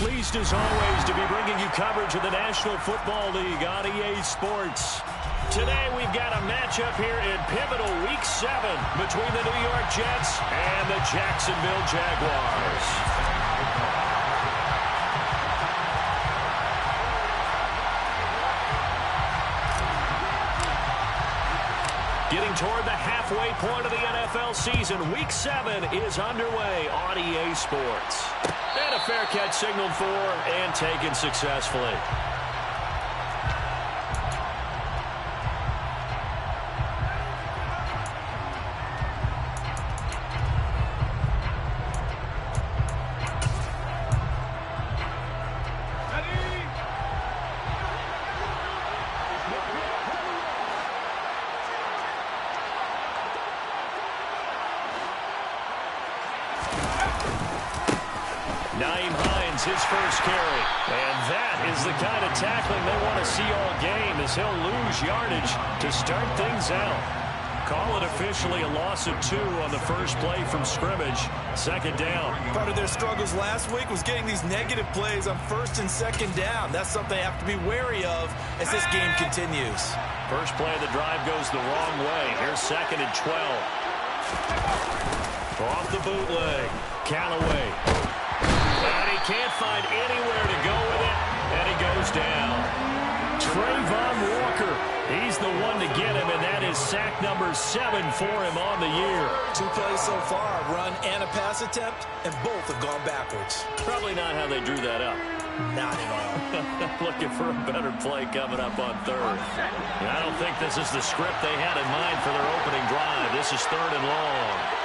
Pleased as always to be bringing you coverage of the National Football League on EA Sports. Today we've got a matchup here in pivotal Week 7 between the New York Jets and the Jacksonville Jaguars. Getting toward the halfway point of the NFL season, Week 7 is underway on EA Sports. And a fair catch signaled for and taken successfully. His first carry. And that is the kind of tackling they want to see all game, as he'll lose yardage to start things out. Call it officially a loss of 2 on the first play from scrimmage. Second down. Part of their struggles last week was getting these negative plays on first and second down. That's something they have to be wary of as this game continues. First play of the drive goes the wrong way. Here's 2nd and 12. Off the bootleg. Callaway. And he can't find anywhere to go with it, and he goes down. Trayvon Walker, he's the one to get him, and that is sack number 7 for him on the year. 2 plays so far, a run and a pass attempt, and both have gone backwards. Probably not how they drew that up. Not at all. Looking for a better play coming up on 3rd. And I don't think this is the script they had in mind for their opening drive. This is 3rd and long.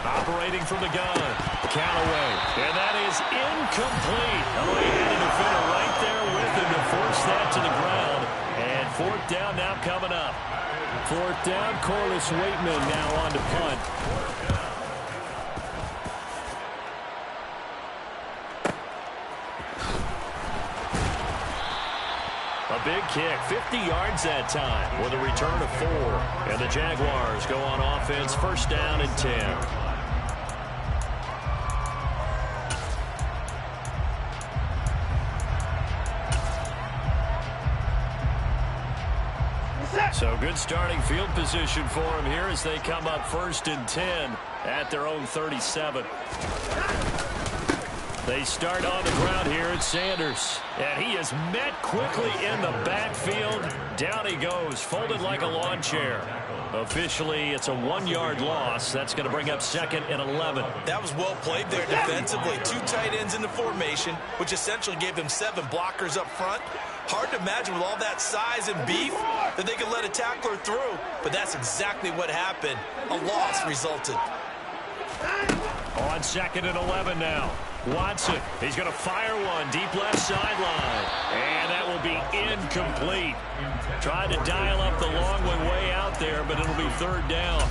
Operating from the gun, Callaway, and that is incomplete. Oh, he had a defender right there with him to force that to the ground. And 4th down now coming up. 4th down, Corliss Waitman now on to punt. A big kick, 50 yards that time with a return of 4. And the Jaguars go on offense, 1st down and 10. So good starting field position for him here as they come up 1st and 10 at their own 37. They start on the ground here at Sanders. And he is met quickly in the backfield. Down he goes, folded like a lawn chair. Officially, it's a 1-yard loss. That's going to bring up 2nd and 11. That was well played there defensively. 2 tight ends in the formation, which essentially gave them 7 blockers up front. Hard to imagine with all that size and beef that they could let a tackler through. But that's exactly what happened. A loss resulted. On 2nd and 11 now. Watson, he's going to fire one deep left sideline. And that will be incomplete. Tried to dial up the long one way out there, but it'll be 3rd down.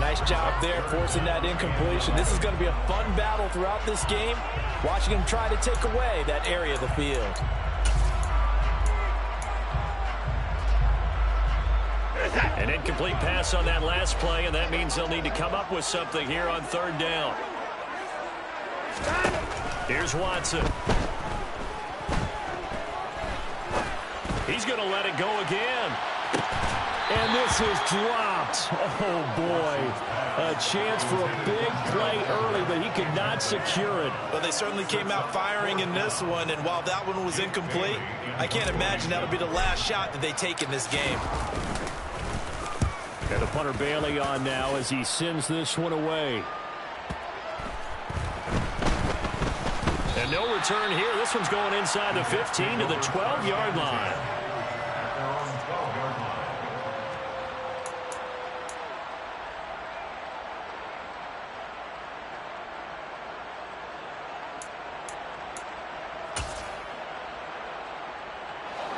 Nice job there forcing that incompletion. This is going to be a fun battle throughout this game. Watching him try to take away that area of the field. An incomplete pass on that last play, and that means they'll need to come up with something here on 3rd down. Here's Watson. He's going to let it go again. And this is dropped. Oh, boy. A chance for a big play early, but he could not secure it. But they certainly came out firing in this one, and while that one was incomplete, I can't imagine that'll be the last shot that they take in this game. And the punter Bailey on now as he sends this one away. And no return here. This one's going inside the 15 to the 12-yard line.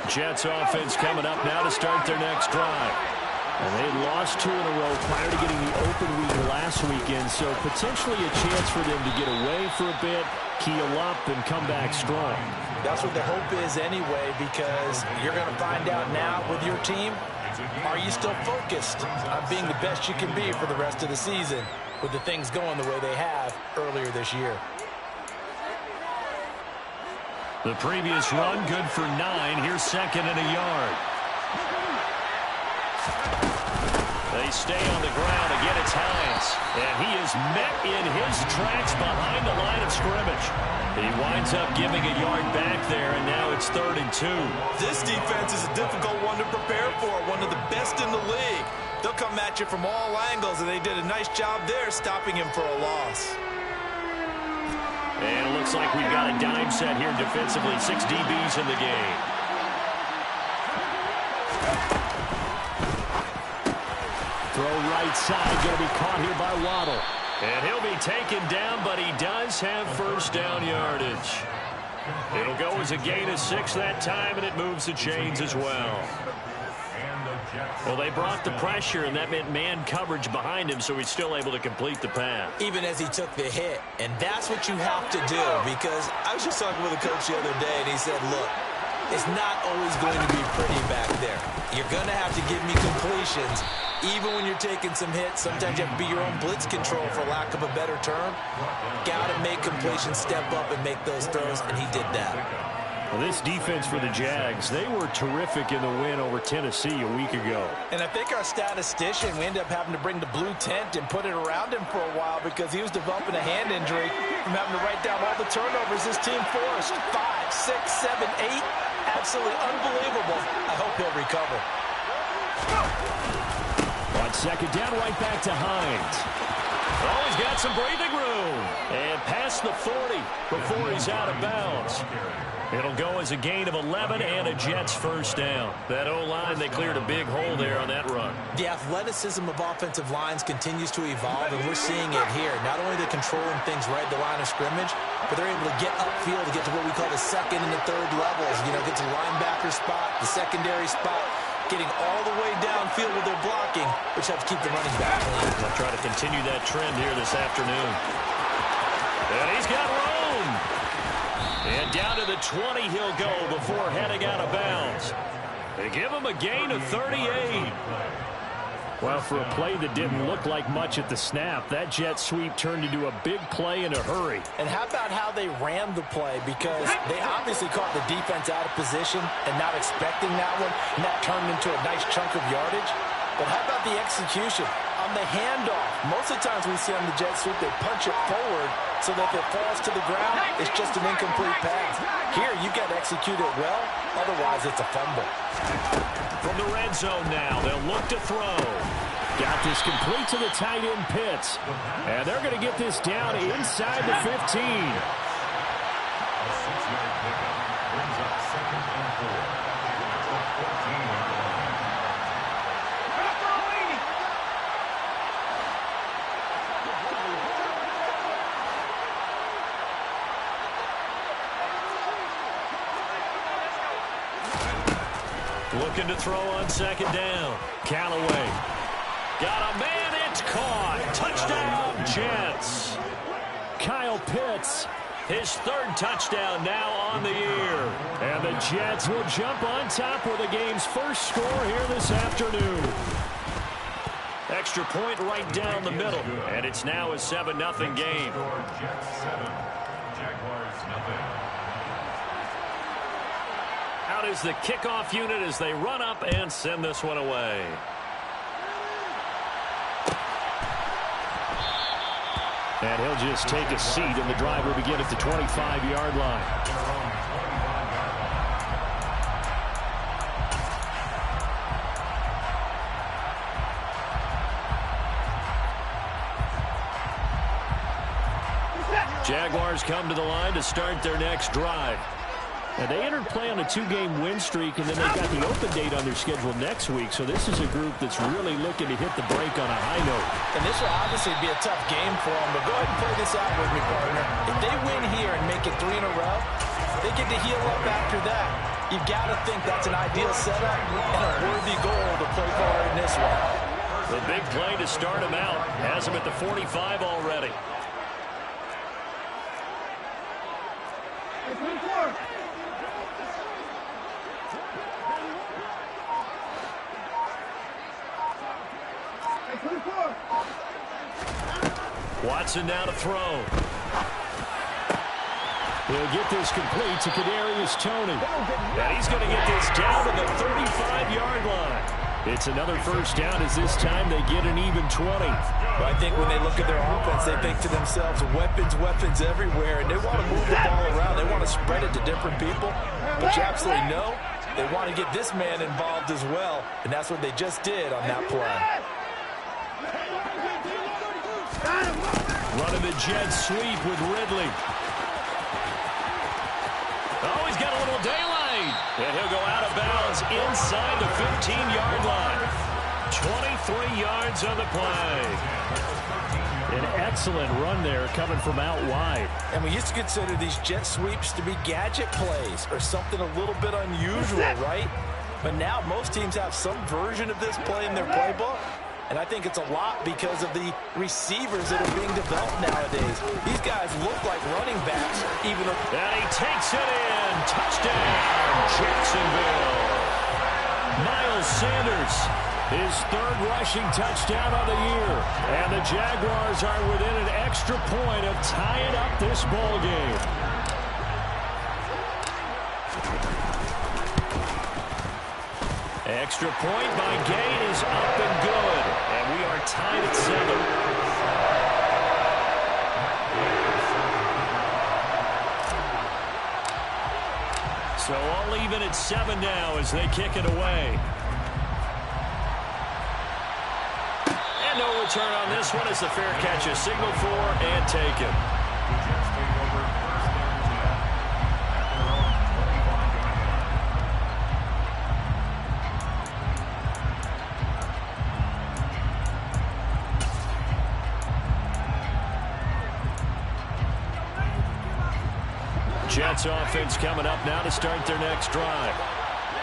Jets offense coming up now to start their next drive. And they lost 2 in a row prior to getting the open week last weekend, so potentially a chance for them to get away for a bit, keel up, and come back strong. That's what the hope is anyway, because you're going to find out now with your team, are you still focused on being the best you can be for the rest of the season? with the things going the way they have earlier this year. The previous run, good for 9. Here's second and a yard. They stay on the ground. Again, it's Hines. And he is met in his tracks behind the line of scrimmage. He winds up giving a yard back there, and now it's 3rd and 2. This defense is a difficult one to prepare for, one of the best in the league. They'll come at you from all angles, and they did a nice job there stopping him for a loss. And it looks like we've got a dime set here defensively. 6 DBs in the game. Throw right side, going to be caught here by Waddle. And he'll be taken down, but he does have first down yardage. It'll go as a gain of 6 that time, and it moves the chains as well. Well, they brought the pressure, and that meant man coverage behind him, so he's still able to complete the pass. Even as he took the hit, and that's what you have to do, because I was just talking with a coach the other day, and he said, look, it's not always going to be pretty back there. You're going to have to give me completions. Even when you're taking some hits, sometimes you have to be your own blitz control, for lack of a better term. Got to make completions, step up, and make those throws, and he did that. Well, this defense for the Jags, they were terrific in the win over Tennessee a week ago. And I think our statistician, we ended up having to bring the blue tent and put it around him for a while because he was developing a hand injury from having to write down all the turnovers his team forced. 5, 6, 7, 8. Absolutely unbelievable. I hope he'll recover. On second down, right back to Hines. Oh, he's got some breathing room. And past the 40 before he's out of bounds. It'll go as a gain of 11 and a Jets first down. That O-line, they cleared a big hole there on that run. The athleticism of offensive lines continues to evolve, and we're seeing it here. Not only are they controlling things right at the line of scrimmage, but they're able to get upfield to get to what we call the second and the third levels. You know, get to the linebacker spot, the secondary spot, getting all the way downfield with their blocking, which helps keep the running back clean. They'll try to continue that trend here this afternoon. And he's got room. And down to the 20 he'll go before heading out of bounds. They give him a gain of 38. Well, for a play that didn't look like much at the snap, that jet sweep turned into a big play in a hurry. And how about how they ran the play? Because they obviously caught the defense out of position and not expecting that one, and that turned into a nice chunk of yardage. But how about the execution? On the handoff, most of the times we see on the jet sweep, they punch it forward so that if it falls to the ground, it's just an incomplete pass. Here, you got to execute it well, otherwise it's a fumble. From the red zone now, they'll look to throw. Got this complete to the tight end Pitts. And they're going to get this down inside the 15. Looking to throw on second down. Callaway. Got a man, it's caught. Touchdown, Jets. Kyle Pitts. His 3rd touchdown now on the year. And the Jets will jump on top with the game's first score here this afternoon. Extra point right down the middle. And it's now a 7-0 game. Out is the kickoff unit as they run up and send this one away. And he'll just take a seat, and the drive will begin at the 25-yard line. Jaguars come to the line to start their next drive. And they entered play on a 2-game win streak, and then they've got the open date on their schedule next week. So this is a group that's really looking to hit the break on a high note. And this will obviously be a tough game for them, but go ahead and play this out with me, partner. If they win here and make it 3 in a row, they get to heal up after that. You've got to think that's an ideal setup and a worthy goal to play for in this one. The big play to start him out. Has him at the 45 already. Watson now to throw. He'll get this complete to Kadarius Toney. And he's going to get this down to the 35-yard line. It's another first down as this time they get an even 20. But I think when they look at their offense, they think to themselves, weapons everywhere, and they want to move the ball around. They want to spread it to different people. But you absolutely know they want to get this man involved as well, and that's what they just did on that play. Running the jet sweep with Ridley. Oh, he's got a little daylight. And he'll go out of bounds inside the 15-yard line. 23 yards on the play. An excellent run there coming from out wide. And we used to consider these jet sweeps to be gadget plays or something a little bit unusual, right? But now most teams have some version of this play in their playbook. And I think it's a lot because of the receivers that are being developed nowadays. These guys look like running backs. And he takes it in. Touchdown, Jacksonville. Miles Sanders, his third rushing touchdown of the year. And the Jaguars are within an extra point of tying up this ball game. Extra point by Gay is up and good. And we are tied at 7. So all even at 7 now as they kick it away. And no return on this one as the fair catch is signaled for and taken. Jets offense coming up now to start their next drive.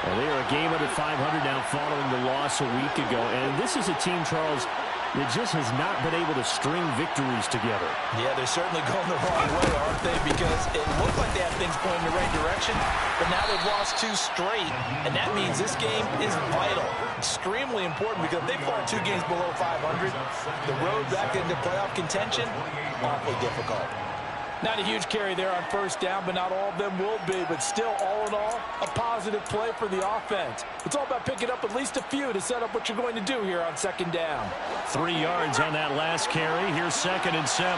Well, they are a game under 500 now following the loss a week ago. And this is a team, Charles, that just has not been able to string victories together. Yeah, they're certainly going the wrong way, aren't they? Because it looked like they had things going in the right direction, but now they've lost 2 straight, and that means this game is vital. Extremely important because if they fall 2 games below 500, the road back into playoff contention, awfully difficult. Not a huge carry there on first down, but not all of them will be. But still, all in all, a positive play for the offense. It's all about picking up at least a few to set up what you're going to do here on second down. 3 yards on that last carry. Here's 2nd and 7.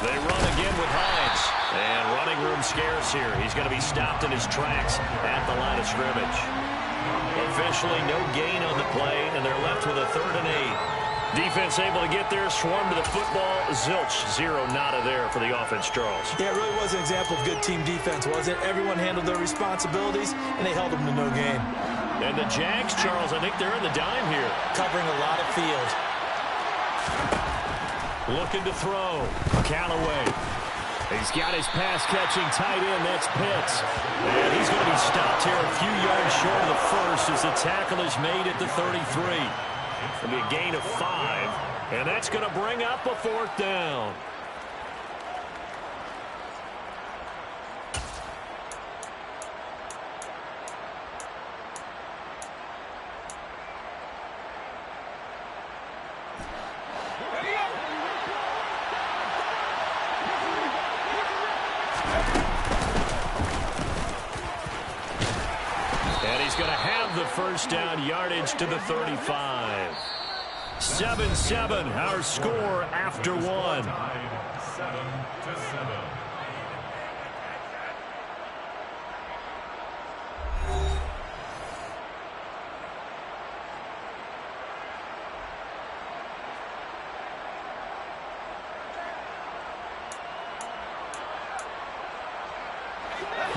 They run again with Hines. And running room scarce here. He's going to be stopped in his tracks at the line of scrimmage. Officially no gain on the play, and they're left with a 3rd and 8. Defense able to get there, swarm to the football. Zilch, 0 nada there for the offense, Charles. Yeah, it really was an example of good team defense, wasn't it? Everyone handled their responsibilities, and they held them to no gain. And the Jags, Charles, I think they're in the dime here. Covering a lot of field. Looking to throw. Callaway. He's got his pass-catching tight end. That's Pitts. And he's going to be stopped here a few yards short of the first as the tackle is made at the 33. It's going to be a gain of 5, and that's going to bring up a 4th down. And he's going to have the first down yardage to the 35. 7-7, our score after 1. 7-7.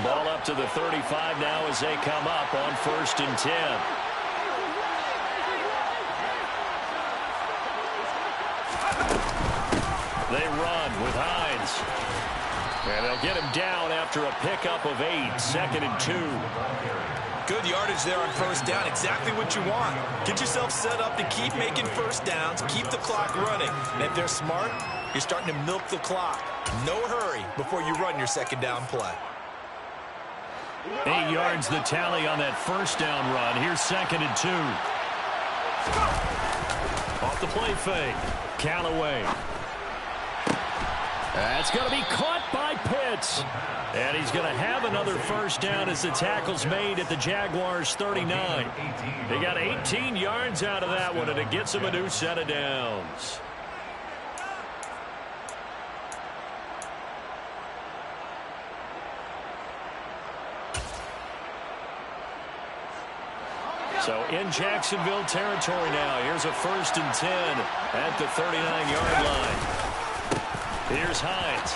Ball up to the 35 now as they come up on 1st and 10. They run with Hines. And they'll get him down after a pickup of 8. 2nd and 2. Good yardage there on first down. Exactly what you want. Get yourself set up to keep making first downs, keep the clock running. And if they're smart, you're starting to milk the clock. No hurry before you run your second down play. 8 yards the tally on that first down run. Here's 2nd and 2. the play fake. Callaway. That's going to be caught by Pitts. And he's going to have another first down as the tackle's made at the Jaguars' 39. They got 18 yards out of that one, and it gets them a new set of downs. So in Jacksonville territory now. Here's a 1st and 10 at the 39-yard line. Here's Hines.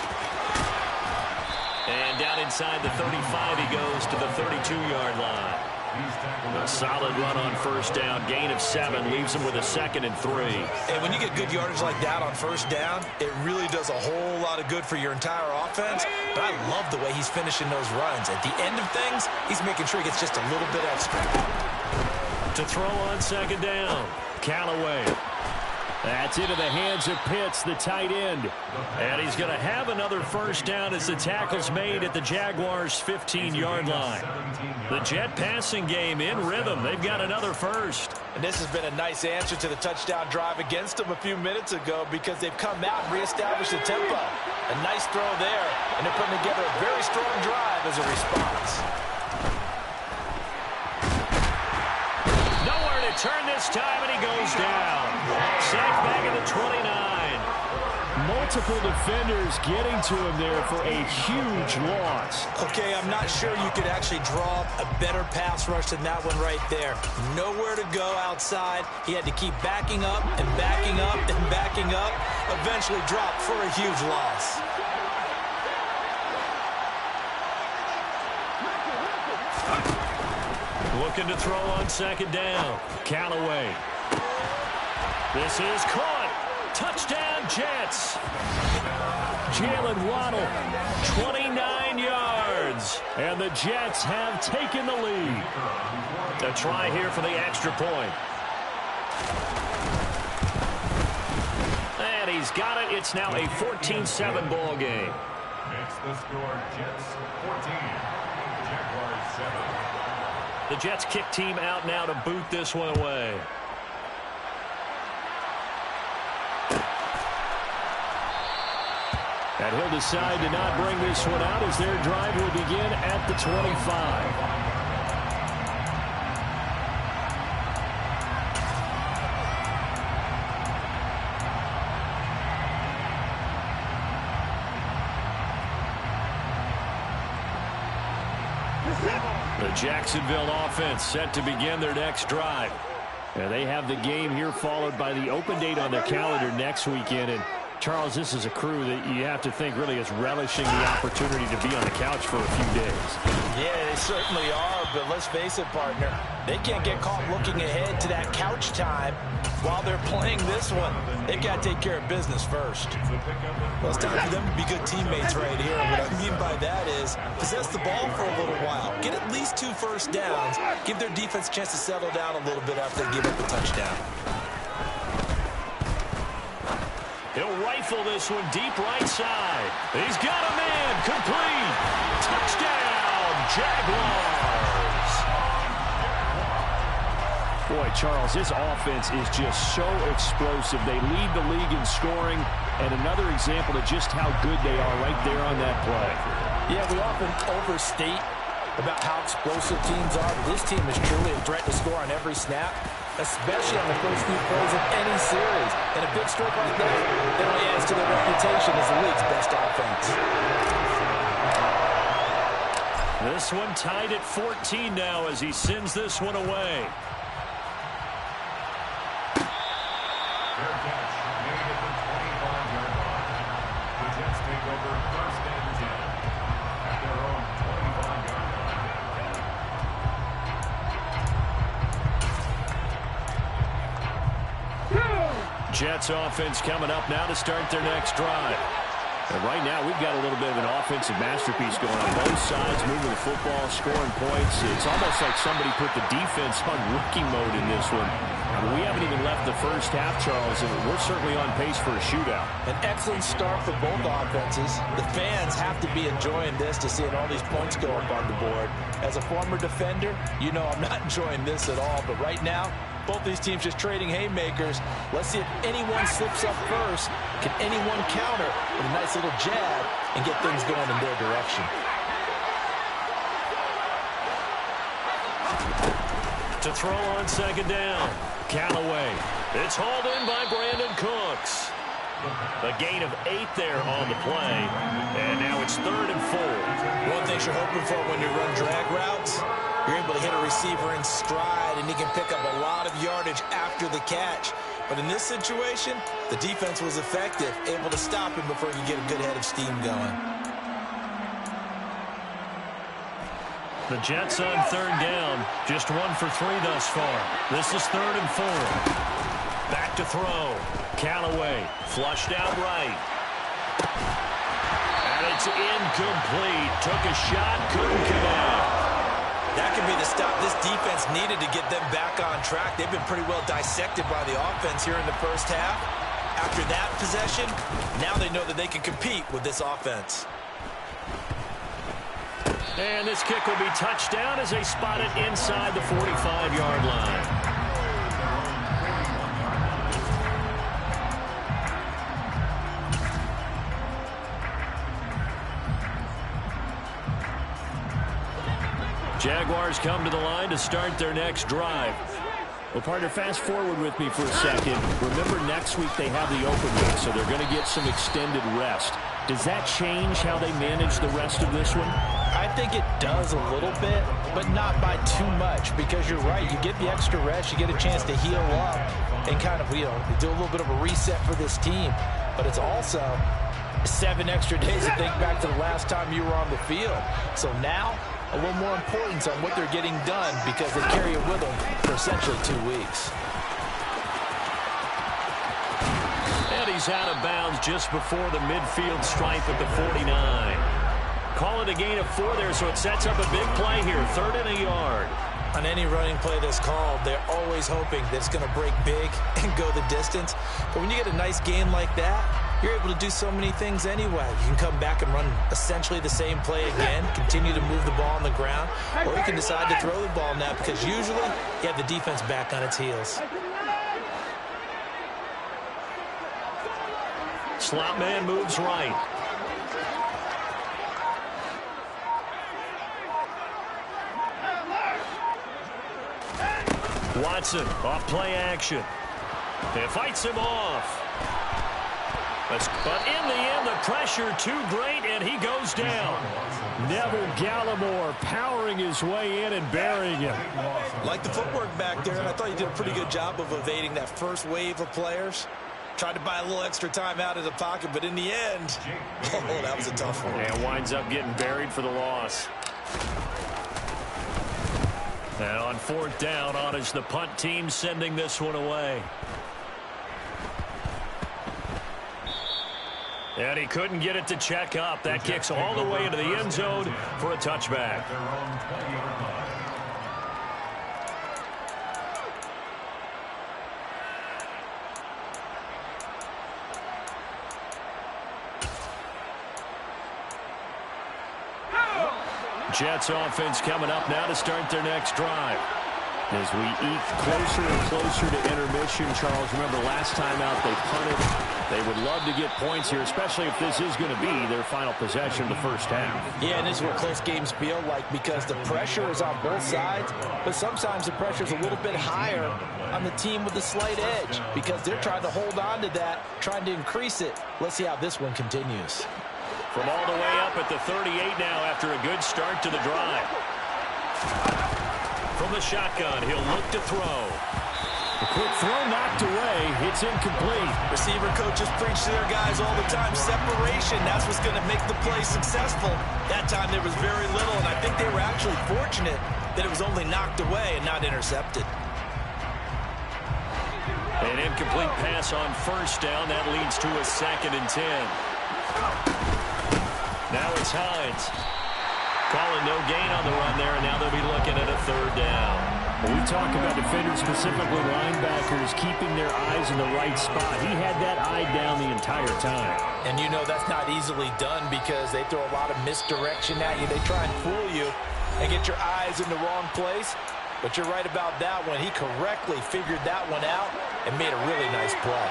And down inside the 35, he goes to the 32-yard line. A solid run on first down. Gain of 7 leaves him with a 2nd and 3. And when you get good yardage like that on first down, it really does a whole lot of good for your entire offense. But I love the way he's finishing those runs. At the end of things, he's making sure he gets just a little bit extra. To throw on 2nd down, Callaway. That's into the hands of Pitts, the tight end. And he's going to have another first down as the tackle's made at the Jaguars' 15-yard line. The Jet passing game in rhythm. They've got another first. And this has been a nice answer to the touchdown drive against them a few minutes ago because they've come out and reestablished the tempo. A nice throw there, and they're putting together a very strong drive as a response. Nowhere to turn this time, and he goes down. Sacked back at the 29. Multiple defenders getting to him there for a huge loss. Okay, I'm not sure you could actually draw up a better pass rush than that one right there. Nowhere to go outside. He had to keep backing up and backing up and backing up. Eventually dropped for a huge loss. Looking to throw on 2nd down. Callaway. This is caught. Touchdown, Jets. Jalen Waddle, 29 yards. And the Jets have taken the lead. A try here for the extra point. And he's got it. It's now a 14-7 ball game. Makes the score Jets 14, Jaguars 7. The Jets kick team out now to boot this one away. And he'll decide to not bring this one out as their drive will begin at the 25. The Jacksonville offense set to begin their next drive. And they have the game here followed by the open date on their calendar next weekend. And Charles, this is a crew that you have to think really is relishing the opportunity to be on the couch for a few days. Yeah, they certainly are, but let's face it, partner. They can't get caught looking ahead to that couch time while they're playing this one. They've got to take care of business first. Well, it's time for them to be good teammates right here. What I mean by that is possess the ball for a little while. Get at least 2 first downs. Give their defense a chance to settle down a little bit after they give up a touchdown. He'll rifle this one deep right side. He's got a man. Complete. Touchdown, Jaguars. Boy, Charles, this offense is just so explosive. They lead the league in scoring, and another example of just how good they are right there on that play. Yeah, we often overstate about how explosive teams are, but this team is truly a threat to score on every snap, especially on the first few plays of any series. And a big stroke like that, it only adds to their reputation as the league's best offense. This one tied at 14 now as he sends this one away. Fair catch made at the 25-yard line. The Jets take over 1st and 10 at their own 25-yard line. Jets offense coming up now to start their next drive. And right now, we've got a little bit of an offensive masterpiece going on both sides, moving the football, scoring points. It's almost like somebody put the defense on rookie mode in this one. We haven't even left the first half, Charles, and we're certainly on pace for a shootout. An excellent start for both offenses. The fans have to be enjoying this to seeing all these points go up on the board. As a former defender, you know I'm not enjoying this at all. But right now, both these teams just trading haymakers. Let's see if anyone slips up first. Can anyone counter with a nice little jab and get things going in their direction? To throw on second down, Callaway. It's hauled in by Brandon Cooks. A gain of 8 there on the play, and now it's 3rd and 4. One thing you're hoping for when you run drag routes, you're able to hit a receiver in stride, and he can pick up a lot of yardage after the catch. But in this situation, the defense was effective, able to stop him before he could get a good head of steam going. The Jets on 3rd down, just 1 for 3 thus far. This is 3rd and 4. Back to throw. Callaway flushed out right. And it's incomplete. Took a shot, couldn't connect. That could be the stop this defense needed to get them back on track. They've been pretty well dissected by the offense here in the first half. After that possession, now they know that they can compete with this offense. And this kick will be touched down as they spot it inside the 45-yard line. Jaguars come to the line to start their next drive. Well, partner, fast forward with me for a second. Remember, next week they have the open week, so they're going to get some extended rest. Does that change how they manage the rest of this one? I think it does a little bit, but not by too much, because you're right. You get the extra rest, you get a chance to heal up and kind of, do a little bit of a reset for this team. But it's also 7 extra days to think back to the last time you were on the field. So now, a little more importance on what they're getting done because they carry it with them for essentially 2 weeks. And he's out of bounds just before the midfield stripe at the 49. Call it a gain of 4 there, so it sets up a big play here. 3rd and a yard. On any running play that's called, they're always hoping that it's going to break big and go the distance. But when you get a nice gain like that, you're able to do so many things anyway. You can come back and run essentially the same play again, continue to move the ball on the ground, or you can decide to throw the ball now because usually you have the defense back on its heels. Slot man moves right. Watson off play action. It fights him off. But in the end, the pressure too great, and he goes down. Neville Gallimore powering his way in and burying him. Like the footwork back there, and I thought you did a pretty good job of evading that first wave of players. Tried to buy a little extra time out of the pocket, but in the end, oh, that was a tough one. And winds up getting buried for the loss. And on 4th down, on is the punt team sending this one away. And he couldn't get it to check up. That kicks all the way into the end zone for a touchback. Jets offense coming up now to start their next drive. As we eke closer and closer to intermission, Charles, remember last time out they punted. They would love to get points here, especially if this is going to be their final possession of the first half. Yeah, and this is what close games feel like because the pressure is on both sides, but sometimes the pressure is a little bit higher on the team with the slight edge because they're trying to hold on to that, trying to increase it. Let's see how this one continues. From all the way up at the 38 now after a good start to the drive. From the shotgun, he'll look to throw. A quick throw knocked away. It's incomplete. Receiver coaches preach to their guys all the time. Separation, that's what's going to make the play successful. That time there was very little, and I think they were actually fortunate that it was only knocked away and not intercepted. An incomplete pass on 1st down. That leads to a 2nd and 10. Now it's Hines. Calling no gain on the run there, and now they'll be looking at a 3rd down. When we talk about defenders, specifically linebackers, keeping their eyes in the right spot, he had that eye down the entire time. And you know that's not easily done because they throw a lot of misdirection at you. They try and fool you and get your eyes in the wrong place. But you're right about that one. He correctly figured that one out and made a really nice play.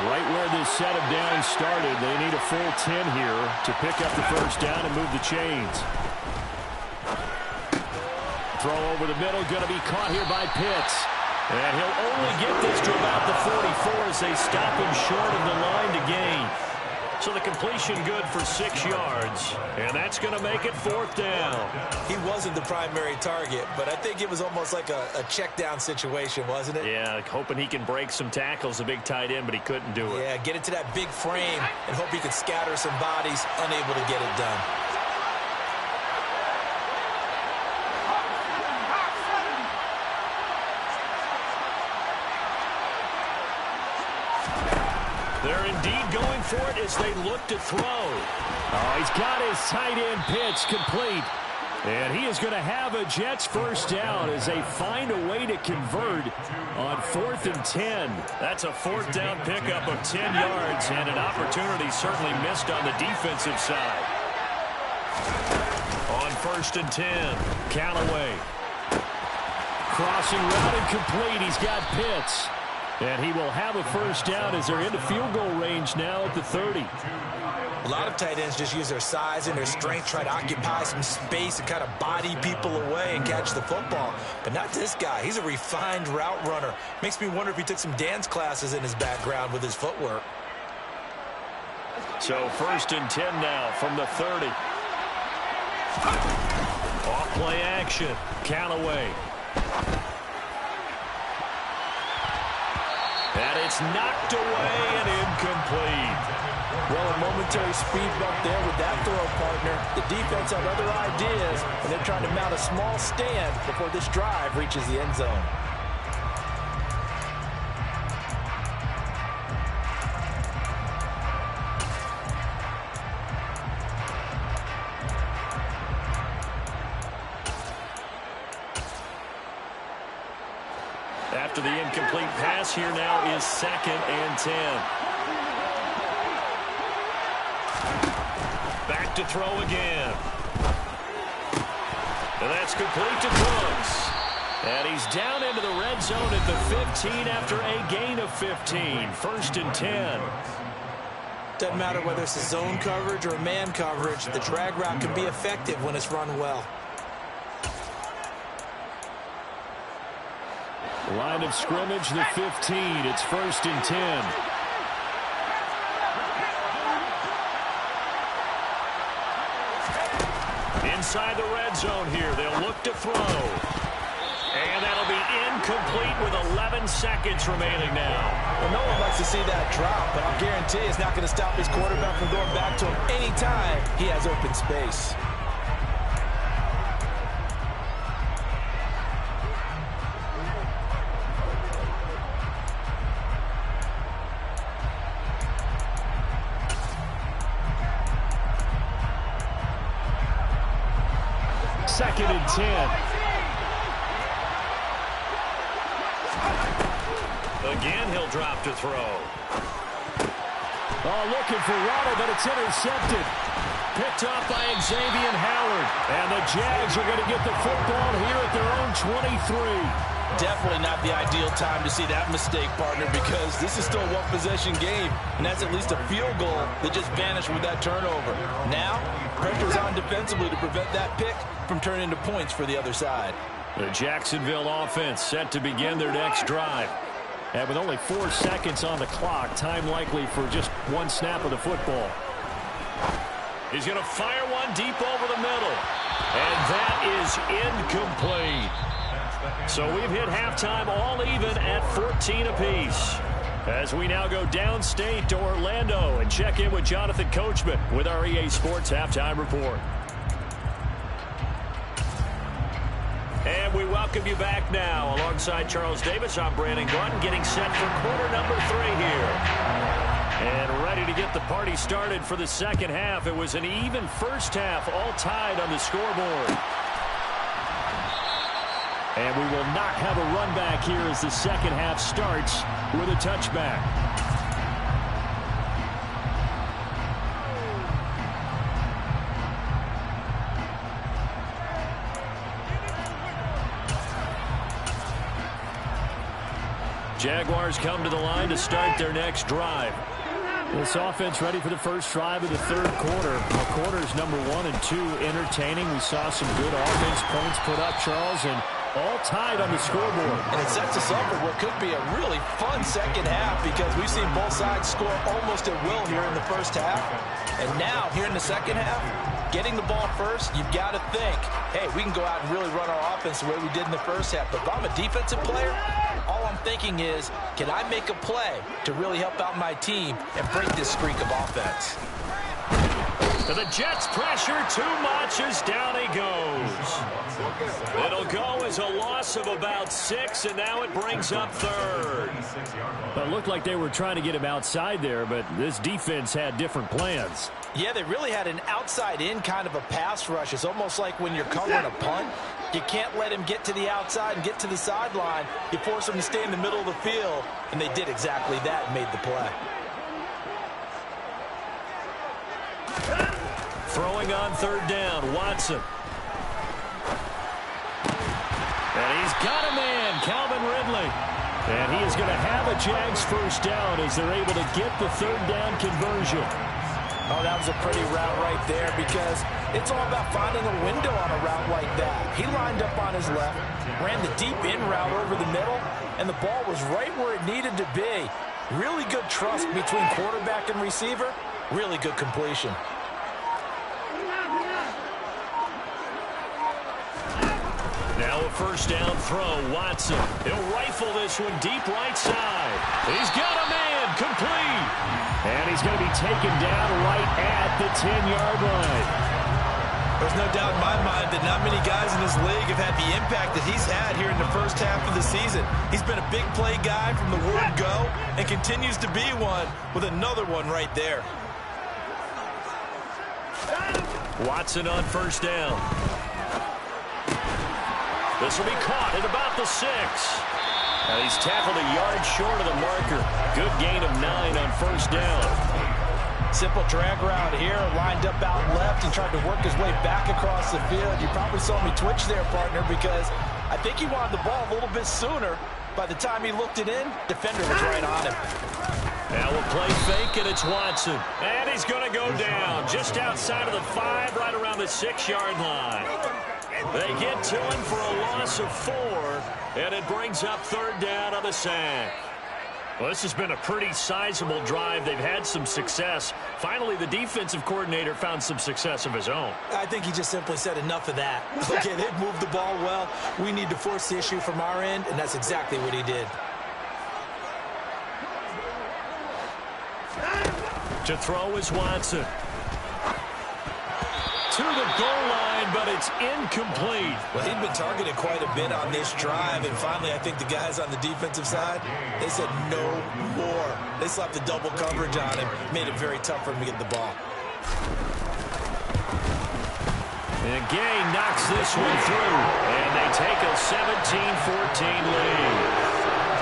Right where this set of downs started, they need a full 10 here to pick up the first down and move the chains. Throw over the middle, going to be caught here by Pitts. And he'll only get this to about the 44 as they stop him short of the line to gain. So the completion good for 6 yards, and that's going to make it 4th down. He wasn't the primary target, but I think it was almost like a check down situation, wasn't it? Yeah, hoping he can break some tackles, a big tight end, but he couldn't do it. Yeah, get into that big frame and hope he could scatter some bodies, unable to get it done. They're indeed going for it as they look to throw. Oh, he's got his tight end Pitts complete. And he is going to have a Jets first down as they find a way to convert on 4th and 10. That's a 4th down pickup of 10 yards and an opportunity certainly missed on the defensive side. On 1st and 10, Callaway. Crossing route and complete. He's got Pitts. And he will have a first down as they're into field goal range now at the 30. A lot of tight ends just use their size and their strength, try to occupy some space and kind of body people away and catch the football. But not this guy. He's a refined route runner. Makes me wonder if he took some dance classes in his background with his footwork. So 1st and 10 now from the 30. Off play action. Callaway. And it's knocked away and incomplete. Well, a momentary speed bump there with that throw, partner. The defense had other ideas, and they're trying to mount a small stand before this drive reaches the end zone. After the incomplete pass, here now is 2nd and 10. Back to throw again. And that's complete to Brooks. And he's down into the red zone at the 15 after a gain of 15. 1st and 10. Doesn't matter whether it's a zone coverage or a man coverage, the drag route can be effective when it's run well. Line of scrimmage, the 15. It's 1st and 10. Inside the red zone here, they'll look to throw. And that'll be incomplete with 11 seconds remaining now. Well, no one likes to see that drop, but I'll guarantee it's not going to stop his quarterback from going back to him anytime he has open space. Second and 10. Again, he'll drop to throw. Oh, looking for Waddle, but it's intercepted. Picked off by Xavier Howard. And the Jags are going to get the football here at their own 23. Definitely not the ideal time to see that mistake, partner, because this is still a one-possession game, and that's at least a field goal that just vanished with that turnover. Now, pressure's on defensively to prevent that pick from turning into points for the other side. The Jacksonville offense set to begin their next drive. And with only 4 seconds on the clock, time likely for just one snap of the football. He's going to fire one deep over the middle. And that is incomplete. So we've hit halftime all even at 14 apiece. As we now go downstate to Orlando and check in with Jonathan Coachman with our EA Sports Halftime Report. And we welcome you back now. Alongside Charles Davis, I'm Brandon Gordon, getting set for quarter number 3 here. And ready to get the party started for the second half. It was an even first half, all tied on the scoreboard. And we will not have a run back here as the second half starts with a touchback. Jaguars come to the line to start their next drive. This offense ready for the first drive of the third quarter. Quarters number 1 and 2 entertaining. We saw some good offense points put up, Charles, and all tied on the scoreboard. And it sets us up for what could be a really fun second half because we've seen both sides score almost at will here in the first half. And now, here in the second half, getting the ball first, you've got to think, hey, we can go out and really run our offense the way we did in the first half. But if I'm a defensive player, all I'm thinking is, can I make a play to really help out my team and break this streak of offense? The Jets pressure too much as down he goes. It'll go as a loss of about 6, and now it brings up third. It looked like they were trying to get him outside there, but this defense had different plans. Yeah, they really had an outside-in kind of a pass rush. It's almost like when you're covering a punt. You can't let him get to the outside and get to the sideline. You force him to stay in the middle of the field, and they did exactly that and made the play. Throwing on third down, Watson. And he's got a man, Calvin Ridley. And he is going to have a Jags first down as they're able to get the third down conversion. Oh, that was a pretty route right there because it's all about finding a window on a route like that. He lined up on his left, ran the deep in route over the middle, and the ball was right where it needed to be. Really good trust between quarterback and receiver. Really good completion. Now a first down throw, Watson. He'll rifle this one deep right side. He's got a man, complete. And he's going to be taken down right at the 10-yard line. There's no doubt in my mind that not many guys in this league have had the impact that he's had here in the first half of the season. He's been a big play guy from the word go and continues to be one with another one right there. Watson on first down. This will be caught at about the 6. And he's tackled a yard short of the marker. Good gain of 9 on first down. Simple drag route here, lined up out left and tried to work his way back across the field. You probably saw me twitch there, partner, because I think he wanted the ball a little bit sooner. By the time he looked it in, defender was right on him. Now we'll play fake, and it's Watson. And he's going to go down just outside of the 5, right around the 6-yard line. They get to him for a loss of 4, and it brings up third down on the sack. Well, this has been a pretty sizable drive. They've had some success. Finally, the defensive coordinator found some success of his own. I think he just simply said enough of that. Okay, they've moved the ball well. We need to force the issue from our end, and that's exactly what he did. To throw is Watson. To the goal line, but it's incomplete. Well, he'd been targeted quite a bit on this drive, and finally I think the guys on the defensive side, they said no more. They slapped the double coverage on him, made it very tough for him to get the ball. And Gay knocks this one through, and they take a 17-14 lead.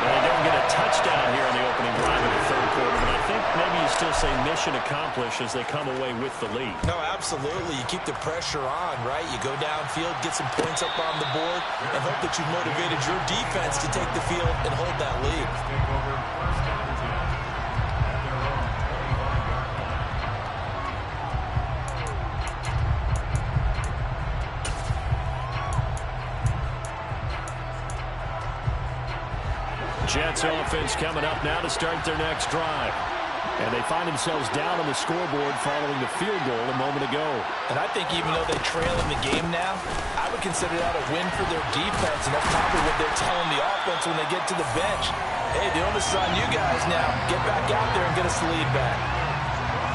They don't get a touchdown here in the opening drive of the third quarter, but I think maybe you still say mission accomplished as they come away with the lead. No, absolutely. You keep the pressure on, right? You go downfield, get some points up on the board, and hope that you've motivated your defense to take the field and hold that lead. Jets offense coming up now to start their next drive. And they find themselves down on the scoreboard following the field goal a moment ago. And I think even though they trail in the game now, I would consider that a win for their defense, and that's probably what they're telling the offense when they get to the bench. Hey, the onus is on you guys now. Get back out there and get us the lead back.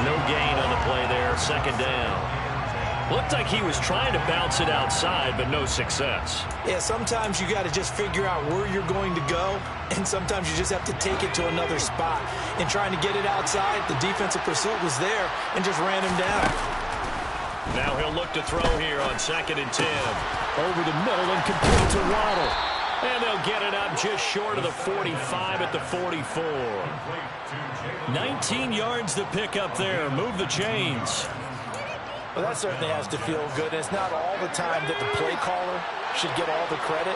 No gain on the play there, second down. Looked like he was trying to bounce it outside, but no success. Yeah, sometimes you got to just figure out where you're going to go, and sometimes you just have to take it to another spot. In trying to get it outside, the defensive pursuit was there and just ran him down. Now he'll look to throw here on 2nd and 10. Over the middle and complete to Waddle. And they'll get it up just short of the 45 at the 44. 19 yards to pick up there. Move the chains. Well, that certainly has to feel good. It's not all the time that the play caller should get all the credit.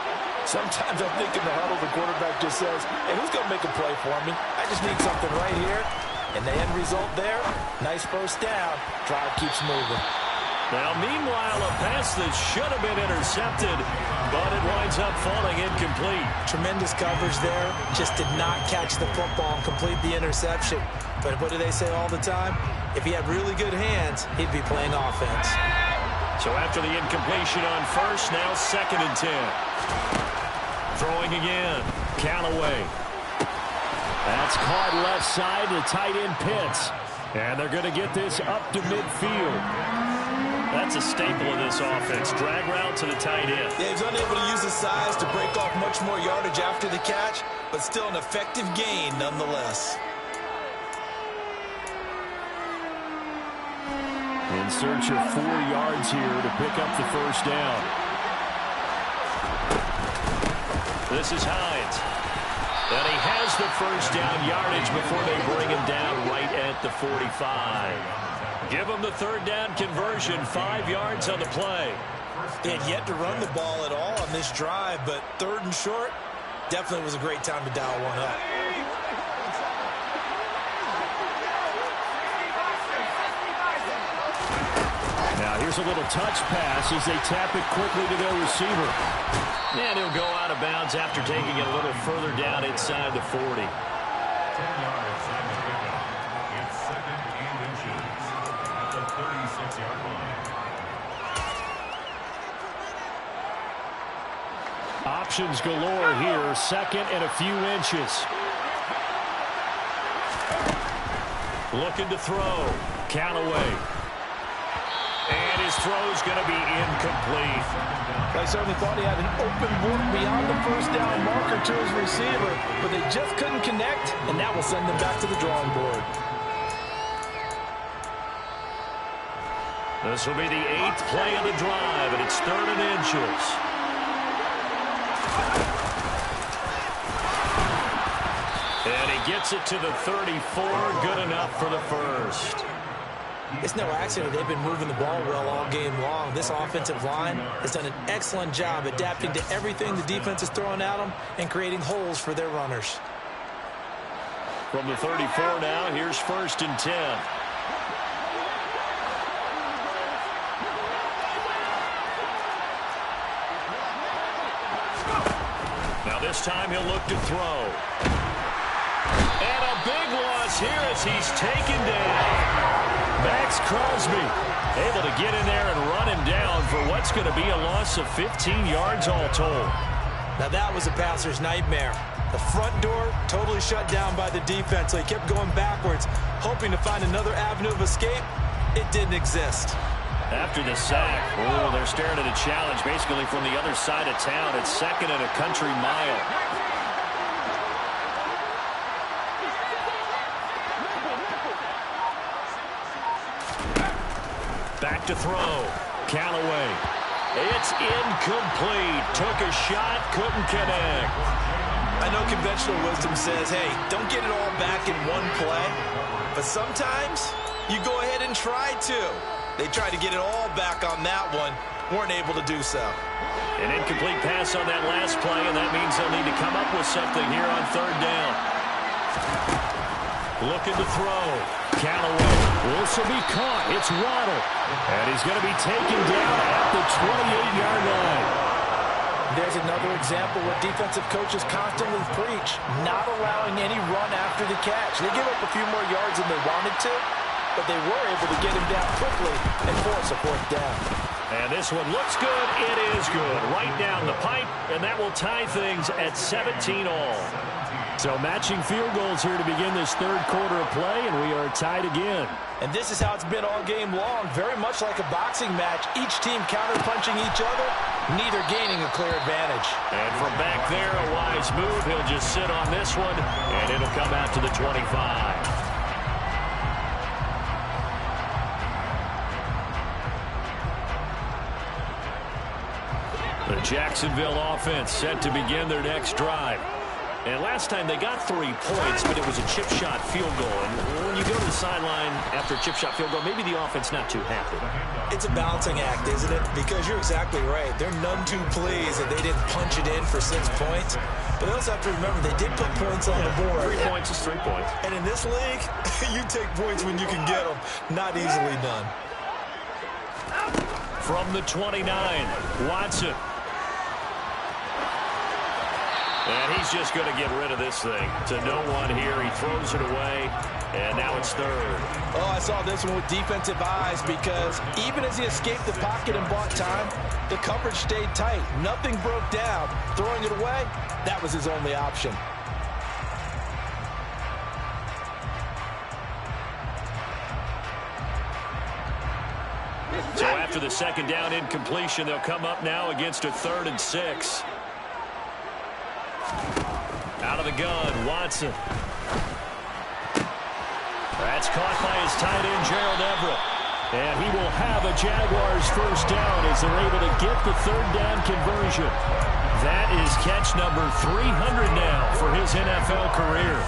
Sometimes I think in the huddle, the quarterback just says, hey, who's going to make a play for me? I just need something right here. And the end result there, nice first down. Drive keeps moving. Now, meanwhile, a pass that should have been intercepted, but it winds up falling incomplete. Tremendous coverage there. Just did not catch the football and complete the interception. But what do they say all the time? If he had really good hands, he'd be playing offense. So after the incompletion on first, now 2nd and 10. Throwing again. Callaway. That's caught left side to tight end Pitts. And they're going to get this up to midfield. That's a staple of this offense. Drag route to the tight end. Yeah, he's unable to use his size to break off much more yardage after the catch, but still an effective gain nonetheless. In search of 4 yards here to pick up the first down. This is Hines. And he has the first down yardage before they bring him down right at the 45. Give him the 3rd down conversion, 5 yards on the play. They had yet to run the ball at all on this drive, but 3rd and short definitely was a great time to dial one up. Now here's a little touch pass as they tap it quickly to their receiver. And he'll go out of bounds after taking it a little further down inside the 40. 10 yards on the pickup. It's 2nd and inches at the 36-yard line. Options galore here. 2nd and a few inches. Looking to throw. Callaway. And his throw's going to be incomplete. I certainly thought he had an open board beyond the first down marker to his receiver, but they just couldn't connect, and that will send them back to the drawing board. This will be the 8th play of the drive, and it's 3rd and inches. And he gets it to the 34, good enough for the first. It's no accident they've been moving the ball well all game long. This offensive line has done an excellent job adapting to everything the defense is throwing at them and creating holes for their runners. From the 34 now, here's 1st and 10. Now this time he'll look to throw. And a big loss here as he's taken down. Max Crosby able to get in there and run him down for what's going to be a loss of 15 yards all told. Now that was a passer's nightmare. The front door totally shut down by the defense, so he kept going backwards, hoping to find another avenue of escape. It didn't exist. After the sack, they're staring at a challenge basically from the other side of town. It's 2nd and a country mile. Back to throw. Callaway. It's incomplete. Took a shot, couldn't connect. I know conventional wisdom says, hey, don't get it all back in one play. But sometimes you go ahead and try to. They tried to get it all back on that one. Weren't able to do so. An incomplete pass on that last play, and that means they'll need to come up with something here on 3rd down. Looking to throw. Callaway. This will be caught. It's Waddle. And he's going to be taken down at the 28-yard line. There's another example where defensive coaches constantly preach, not allowing any run after the catch. They give up a few more yards than they wanted to, but they were able to get him down quickly and force a 4th down. And this one looks good. It is good. Right down the pipe, and that will tie things at 17 all. So matching field goals here to begin this 3rd quarter of play, and we are tied again. And this is how it's been all game long, very much like a boxing match. Each team counter-punching each other, neither gaining a clear advantage. And from back there, a wise move. He'll just sit on this one, and it'll come out to the 25. The Jacksonville offense set to begin their next drive. And last time they got 3 points, but it was a chip shot field goal. And when you go to the sideline after a chip shot field goal, maybe the offense not too happy. It's a balancing act, isn't it? Because you're exactly right. They're none too pleased that they didn't punch it in for 6 points. But they also have to remember they did put points on the board. 3 points is 3 points. And in this league, you take points when you can get them. Not easily done. From the 29, Watson. And he's just going to get rid of this thing to no one here. He throws it away, and now it's third. Oh, I saw this one with defensive eyes because even as he escaped the pocket and bought time, the coverage stayed tight. Nothing broke down. Throwing it away, that was his only option. So after the second down incompletion, they'll come up now against a 3rd and 6. Out of the gun, Watson. That's caught by his tight end, Gerald Everett. And he will have a Jaguars first down as they're able to get the 3rd down conversion. That is catch number 300 now for his NFL career.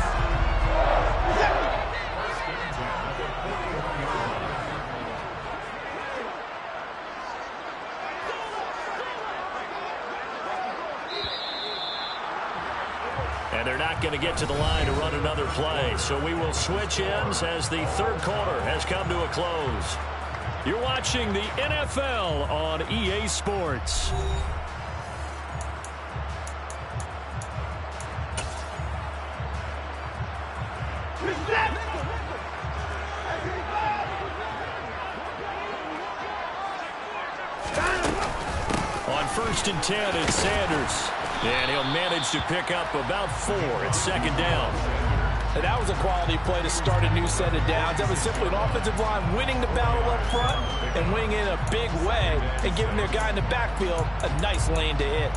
And they're not going to get to the line to run another play. So we will switch ends as the 3rd quarter has come to a close. You're watching the NFL on EA Sports. On 1st and 10, it's Sanders. And he'll manage to pick up about 4 at 2nd down. And that was a quality play to start a new set of downs. That was simply an offensive line winning the battle up front and winning in a big way and giving their guy in the backfield a nice lane to hit.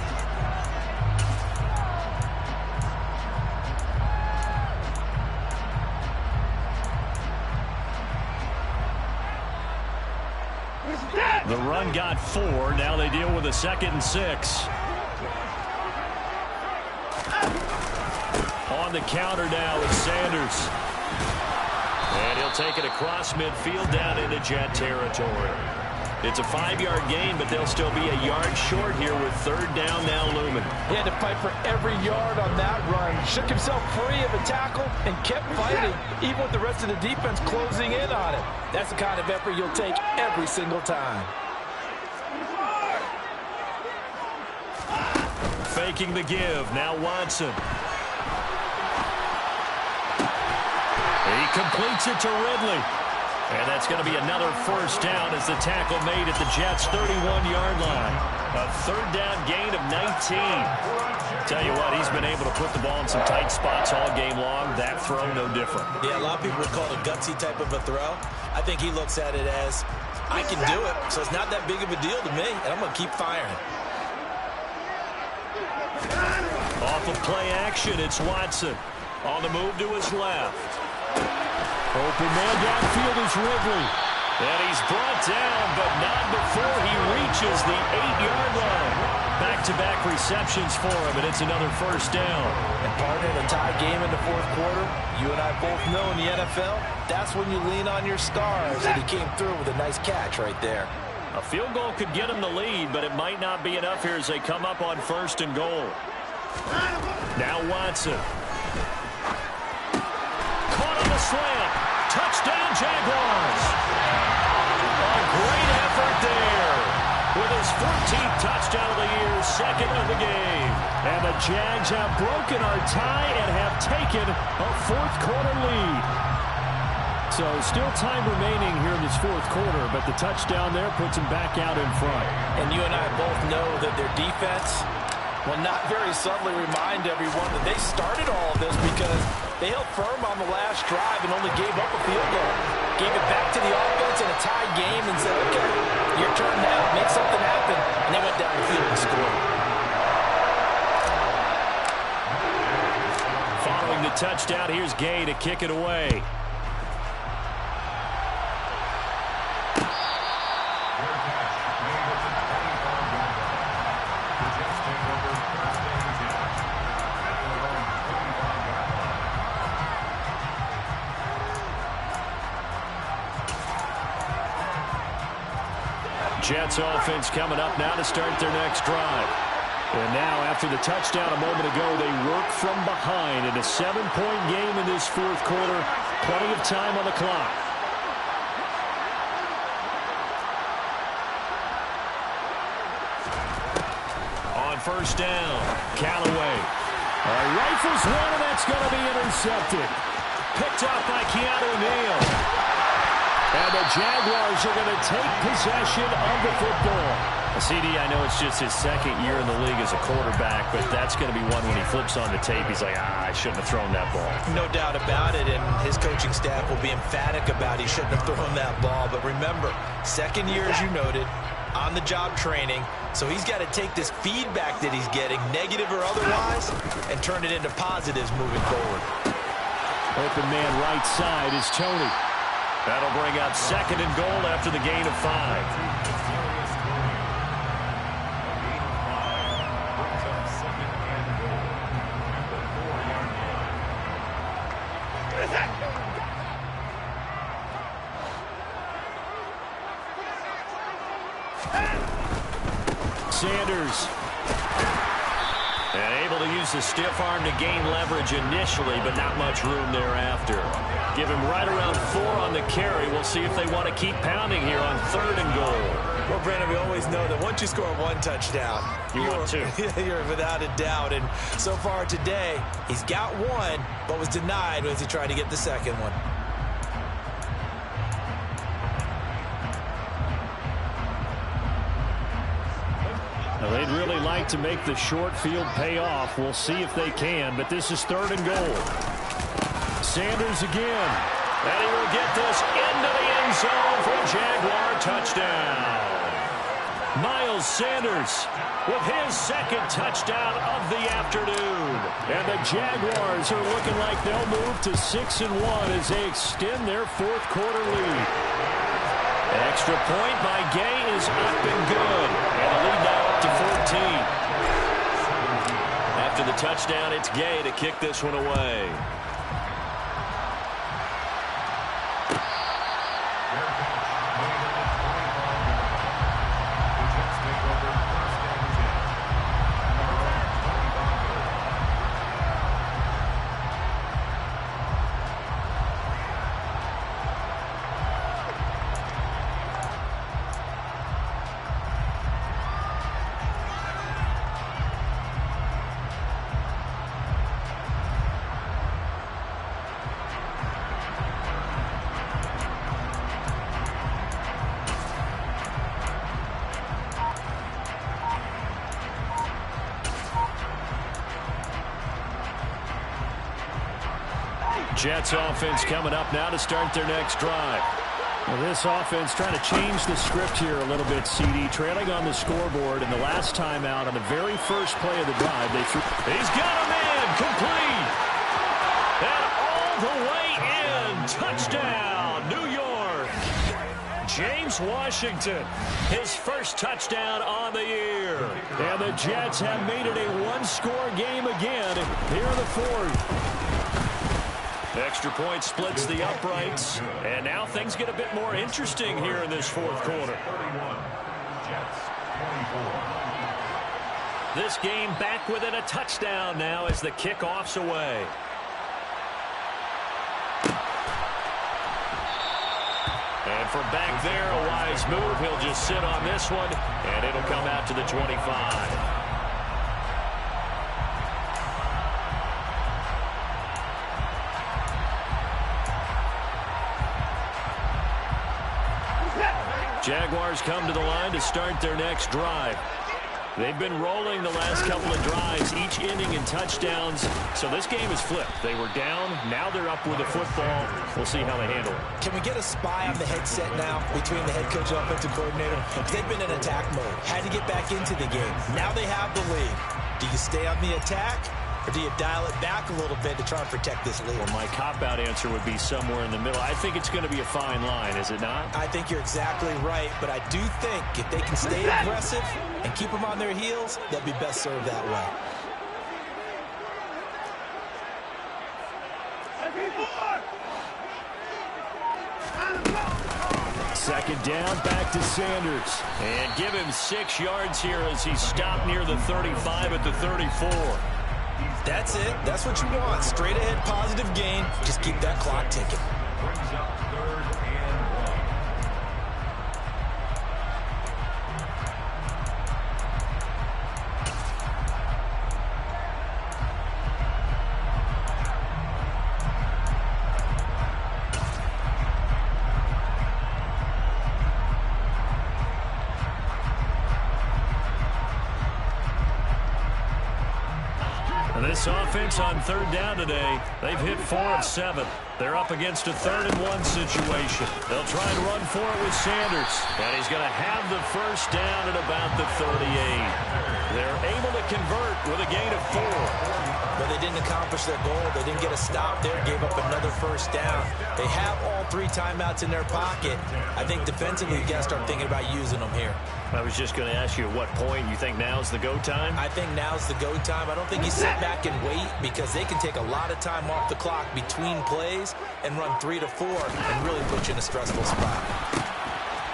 The run got 4. Now they deal with a 2nd and 6. On the counter now is Sanders. And he'll take it across midfield down into Jet territory. It's a 5-yard gain, but they'll still be a yard short here with 3rd down now looming. He had to fight for every yard on that run. Shook himself free of a tackle and kept fighting, even with the rest of the defense closing in on it. That's the kind of effort you'll take every single time. Faking the give. Now Watson. He completes it to Ridley. And that's going to be another first down as the tackle made at the Jets' 31-yard line. A 3rd down gain of 19. Tell you what, he's been able to put the ball in some tight spots all game long. That throw, no different. Yeah, a lot of people would call it a gutsy type of a throw. I think he looks at it as, I can do it, so it's not that big of a deal to me, and I'm going to keep firing. Off of play action, it's Watson. On the move to his left. Open man downfield is Ridley. And he's brought down, but not before he reaches the 8-yard line. Back-to-back receptions for him, and it's another first down. And partner, in a tie game in the 4th quarter, you and I both know in the NFL, that's when you lean on your stars. And he came through with a nice catch right there. A field goal could get him the lead, but it might not be enough here as they come up on 1st and goal. Now Watson. Caught on the slant. Touchdown, Jaguars. A great effort there. With his 14th touchdown of the year, 2nd of the game. And the Jags have broken our tie and have taken a 4th quarter lead. So still time remaining here in this 4th quarter, but the touchdown there puts them back out in front. And you and I both know that their defense will not very subtly remind everyone that they started all of this because they held firm on the last drive and only gave up a field goal. Gave it back to the offense in a tie game and said, okay, your turn now, make something happen. And they went down the field and scored. Following the touchdown, here's Gay to kick it away. Jets offense coming up now to start their next drive. And now, after the touchdown a moment ago, they work from behind in a 7-point game in this fourth quarter. Plenty of time on the clock. On first down, Callaway. Rifles one, and that's going to be intercepted. Picked up by Keanu Neal. And the Jaguars are going to take possession of the football. CD, I know it's just his second year in the league as a quarterback, but that's going to be one when he flips on the tape. He's like, I shouldn't have thrown that ball. No doubt about it, and his coaching staff will be emphatic about he shouldn't have thrown that ball. But remember, second year, as you noted, on-the-job training, so he's got to take this feedback that he's getting, negative or otherwise, and turn it into positives moving forward. Open man right side is Tony. That'll bring up second and goal after the gain of 5. Sanders. And able to use the stiff arm to gain leverage initially, but not much room thereafter. Give him right around 4 on the carry. We'll see if they want to keep pounding here on 3rd and goal. Well, Brandon, we always know that once you score 1 touchdown, you're without a doubt. And so far today, he's got 1, but was denied as he tried to get the second one. Now, they'd really like to make the short field pay off. We'll see if they can, but this is 3rd and goal. Sanders again. And he will get this into the end zone for a Jaguar touchdown. Miles Sanders with his second touchdown of the afternoon. And the Jaguars are looking like they'll move to 6-1 as they extend their fourth quarter lead. An extra point by Gay is up and good. And the lead now up to 14. After the touchdown, it's Gay to kick this one away. Jets offense coming up now to start their next drive. Well, this offense trying to change the script here a little bit, CD. Trailing on the scoreboard, and the last time out on the very first play of the drive, they threw. He's got a man complete. And all the way in. Touchdown, New York. James Washington, his first touchdown on the year. And the Jets have made it a one-score game again here in the fourth. Extra point splits the uprights, and now things get a bit more interesting here in this fourth quarter. This game back within a touchdown now as the kickoff's away. And from back there, a wise move. He'll just sit on this one, and it'll come out to the 25. Jaguars come to the line to start their next drive. They've been rolling the last couple of drives, each ending in touchdowns. So this game is flipped. They were down. Now they're up with the football. We'll see how they handle it. Can we get a spy on the headset now between the head coach and offensive coordinator? They've been in attack mode. Had to get back into the game. Now they have the lead. Do you stay on the attack? Or do you dial it back a little bit to try and protect this lead? Well, my cop-out answer would be somewhere in the middle. I think it's going to be a fine line, is it not? I think you're exactly right, but I do think if they can stay aggressive and keep them on their heels, they'll be best served that way. Second down, back to Sanders. And give him 6 yards here as he stopped near the 35 at the 34. That's it. That's what you want. Straight ahead positive gain. Just keep that clock ticking. Brings up 3rd and 1. This offense on 3rd down today, they've hit 4 of 7. They're up against a 3rd and 1 situation. They'll try and run for it with Sanders. And he's going to have the first down at about the 38. They're able to convert with a gain of 4. But they didn't accomplish their goal. They didn't get a stop there. Gave up another first down. They have all 3 timeouts in their pocket. I think defensively, you got to start thinking about using them here. I was just going to ask you at what point you think now's the go time? I think now's the go time. I don't think you sit back and wait because they can take a lot of time off the clock between plays and run 3 to 4 and really put you in a stressful spot.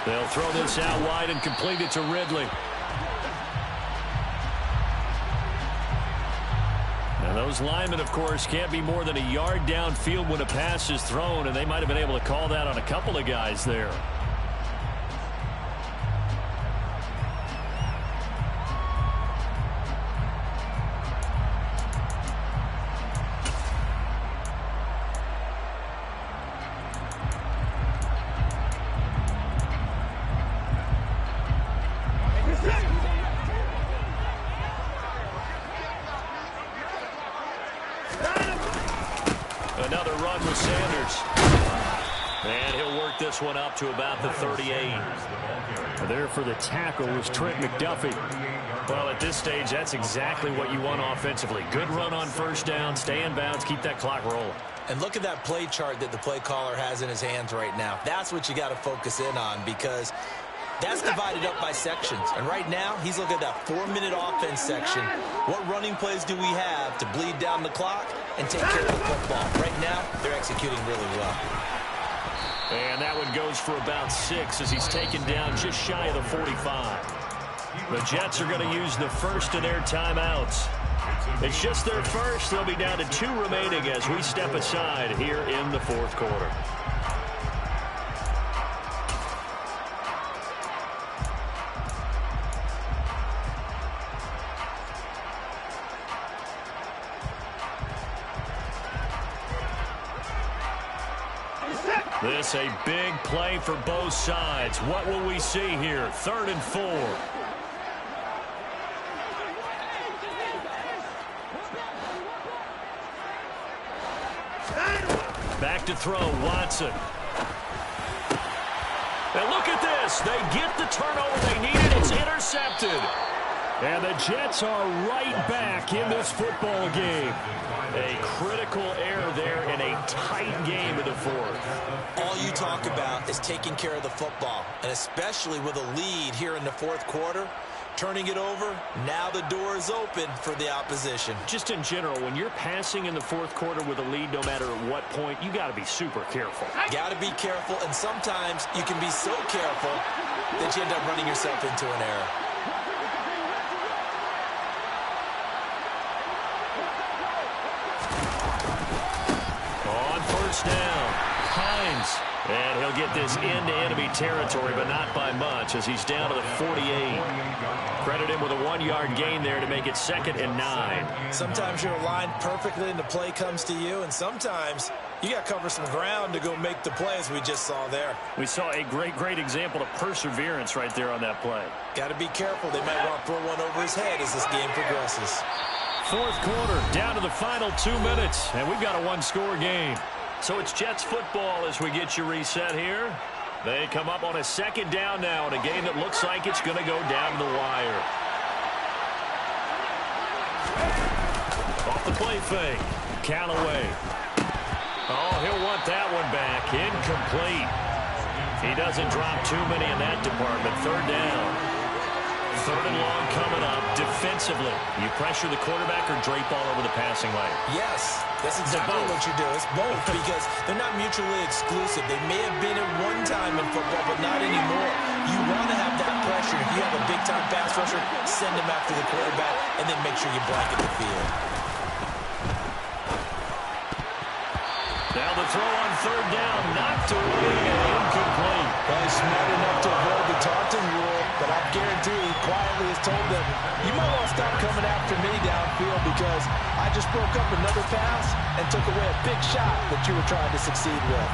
They'll throw this out wide and complete it to Ridley. And those linemen, of course, can't be more than a yard downfield when a pass is thrown, and they might have been able to call that on a couple of guys there. Another run with Sanders. And he'll work this one up to about the 38. There for the tackle was Trent McDuffie. Well, at this stage, that's exactly what you want offensively. Good run on first down, stay in bounds, keep that clock rolling. And look at that play chart that the play caller has in his hands right now. That's what you got to focus in on because that's divided up by sections. And right now, he's looking at that 4-minute offense section. What running plays do we have to bleed down the clock and take care of the football? Right now, they're executing really well. And that one goes for about 6 as he's taken down just shy of the 45. The Jets are going to use the first of their timeouts. It's just their first. They'll be down to 2 remaining as we step aside here in the 4th quarter. This a big play for both sides. What will we see here? 3rd and 4. Back to throw, Watson. And look at this. They get the turnover they needed. It's intercepted. And the Jets are right back in this football game. A critical error there in a tight game in the 4th. All you talk about is taking care of the football, and especially with a lead here in the 4th quarter. Turning it over, now the door is open for the opposition. Just in general, when you're passing in the 4th quarter with a lead, no matter at what point, you got to be super careful. Got to be careful, and sometimes you can be so careful that you end up running yourself into an error. On first down, Hines. And he'll get this into enemy territory, but not by much as he's down to the 48. Credit him with a 1-yard gain there to make it 2nd and 9. Sometimes you're aligned perfectly and the play comes to you, and sometimes you got to cover some ground to go make the plays we just saw there. We saw a great example of perseverance right there on that play. Got to be careful. They might want to throw one over his head as this game progresses. 4th quarter, down to the final 2 minutes, and we've got a 1-score game. So it's Jets football as we get you reset here. They come up on a 2nd down now in a game that looks like it's going to go down to the wire. Off the play fake. Callaway. Oh, he'll want that one back. Incomplete. He doesn't drop too many in that department. 3rd down. 3rd and long coming up. Defensively, you pressure the quarterback or drape all over the passing lane? Yes, that's exactly what you do. It's both because they're not mutually exclusive. They may have been at one time in football, but not anymore. You want to have that pressure. If you have a big-time pass rusher, send him after the quarterback, and then make sure you blanket the field. Now the throw on third down, knocked away and incomplete. Well, he's smart enough to avoid the taunting rule, but I guarantee he quietly has told them, you might want to stop coming after me downfield because I just broke up another pass and took away a big shot that you were trying to succeed with.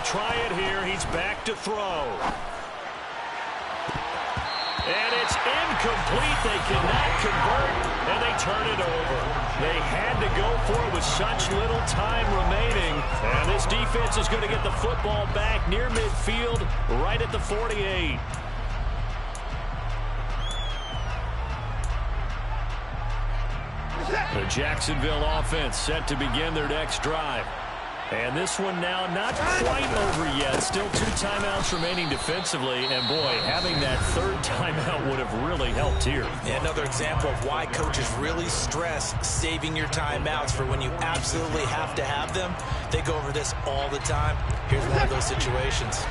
Try it here. He's back to throw. And it's incomplete. They cannot convert, and they turn it over. They had to go for it with such little time remaining. And this defense is going to get the football back near midfield, right at the 48. The Jacksonville offense set to begin their next drive. And this one now not quite over yet. Still 2 timeouts remaining defensively. And, boy, having that third timeout would have really helped here. Yeah, another example of why coaches really stress saving your timeouts for when you absolutely have to have them. They go over this all the time. Here's one of those situations.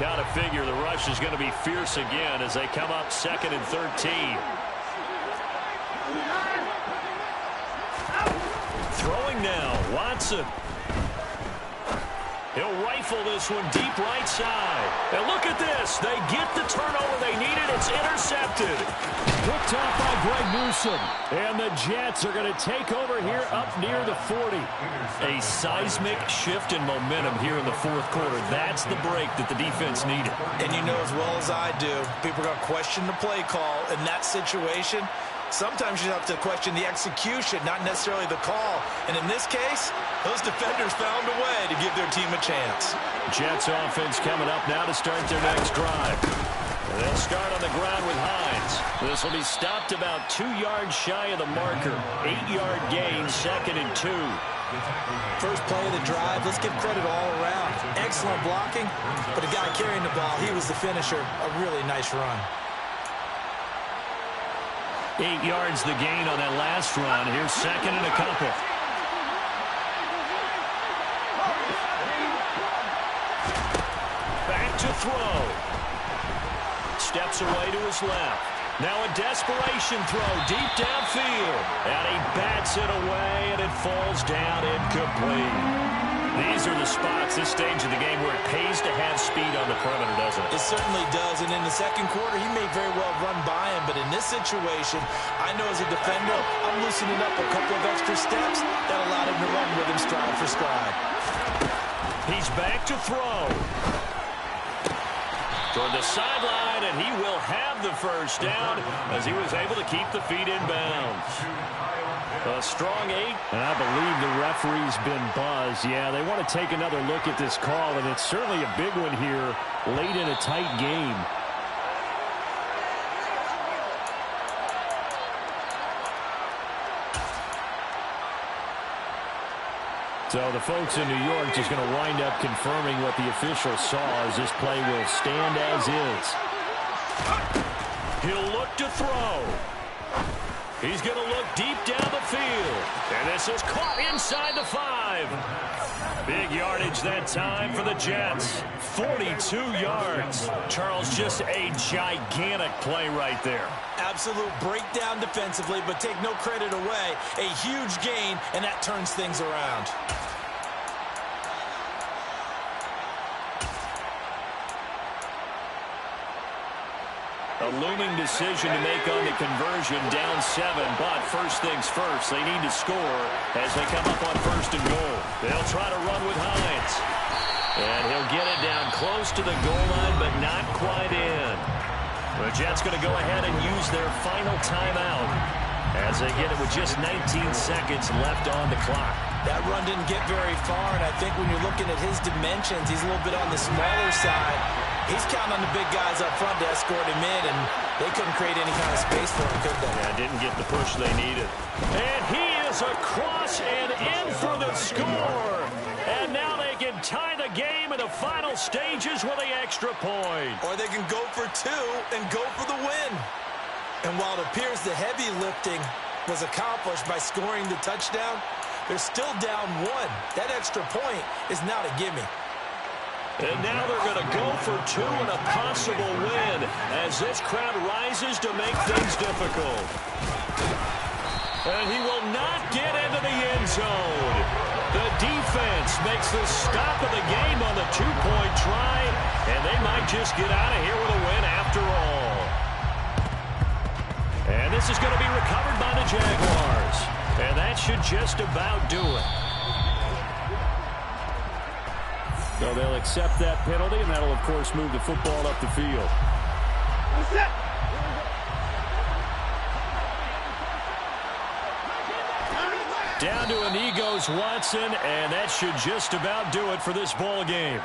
Got to figure the rush is going to be fierce again as they come up 2nd and 13. Throwing now, Watson. He'll rifle this one deep right side. And look at this. They get the turnover they needed. It's intercepted. Picked off by Greg Newsome. And the Jets are going to take over here up near the 40. A seismic shift in momentum here in the fourth quarter. That's the break that the defense needed. And you know as well as I do, people are going to question the play call in that situation. Sometimes you have to question the execution, not necessarily the call. And in this case, those defenders found a way to give their team a chance. Jets offense coming up now to start their next drive. They'll start on the ground with Hines. This will be stopped about 2 yards shy of the marker. 8-yard gain, 2nd and 2. First play of the drive, let's give credit all around. Excellent blocking, but the guy carrying the ball, he was the finisher. A really nice run. 8 yards the gain on that last run. Here's 2nd and a couple. Back to throw. Steps away to his left. Now a desperation throw deep downfield. And he bats it away, and it falls down incomplete. These are the spots, this stage of the game, where it pays to have speed on the perimeter, doesn't it? It certainly does, and in the second quarter, he may very well run by him, but in this situation, I know as a defender, I'm loosening up a couple of extra steps that allowed him to run with him stride for stride. He's back to throw. Toward the sideline, and he will have the first down as he was able to keep the feet in bounds. A strong 8. And I believe the referee's been buzzed. Yeah, they want to take another look at this call, and it's certainly a big one here late in a tight game. So the folks in New York just going to wind up confirming what the official saw as this play will stand as is. He'll look to throw. He's going to look deep down the field. And this is caught inside the 5. Big yardage that time for the Jets. 42 yards. Charles, just a gigantic play right there. Absolute breakdown defensively, but take no credit away. A huge gain, and that turns things around. A looming decision to make on the conversion, down 7. But first things first, they need to score as they come up on 1st and goal. They'll try to run with Hines. And he'll get it down close to the goal line, but not quite in. The Jets going to go ahead and use their final timeout as they get it with just 19 seconds left on the clock. That run didn't get very far, and I think when you're looking at his dimensions, he's a little bit on the smaller side. He's counting on the big guys up front to escort him in, and they couldn't create any kind of space for him, could they? Yeah, didn't get the push they needed. And he is across and in for the score. And now they can tie the game in the final stages with the extra point. Or they can go for 2 and go for the win. And while it appears the heavy lifting was accomplished by scoring the touchdown, they're still down 1. That extra point is not a gimme. And now they're going to go for 2 and a possible win as this crowd rises to make things difficult. And he will not get into the end zone. The defense makes the stop of the game on the 2-point try, and they might just get out of here with a win after all. And this is going to be recovered by the Jaguars. And that should just about do it. So they'll accept that penalty, and that'll, of course, move the football up the field. Down to a knee goes Watson, and that should just about do it for this ball game.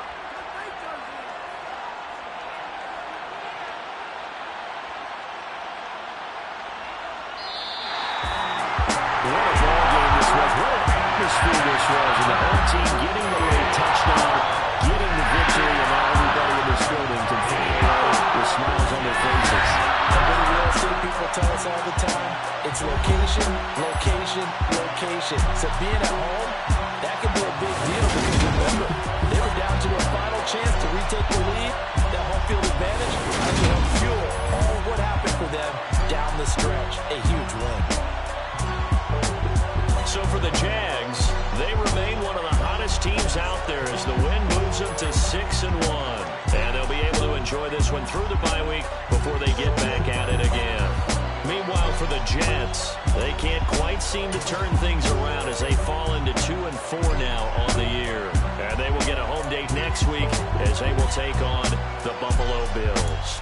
What a ball game this was. What an atmosphere this was. And the whole team getting the late touchdown, getting the victory, and now everybody in this building can fade away with smiles on their faces. And what do real estate people tell us all the time? It's location, location, location. So being at home, that can be a big deal because remember, they were down to a final chance to retake the lead. That home field advantage actually helped fuel all of what happened for them down the stretch. A huge win. So for the Jags, they remain one of the hottest teams out there as the win moves them to 6-1. And they'll be able to enjoy this one through the bye week before they get back at it again. Meanwhile, for the Jets, they can't quite seem to turn things around as they fall into 2-4 now on the year. And they will get a home date next week as they will take on the Buffalo Bills.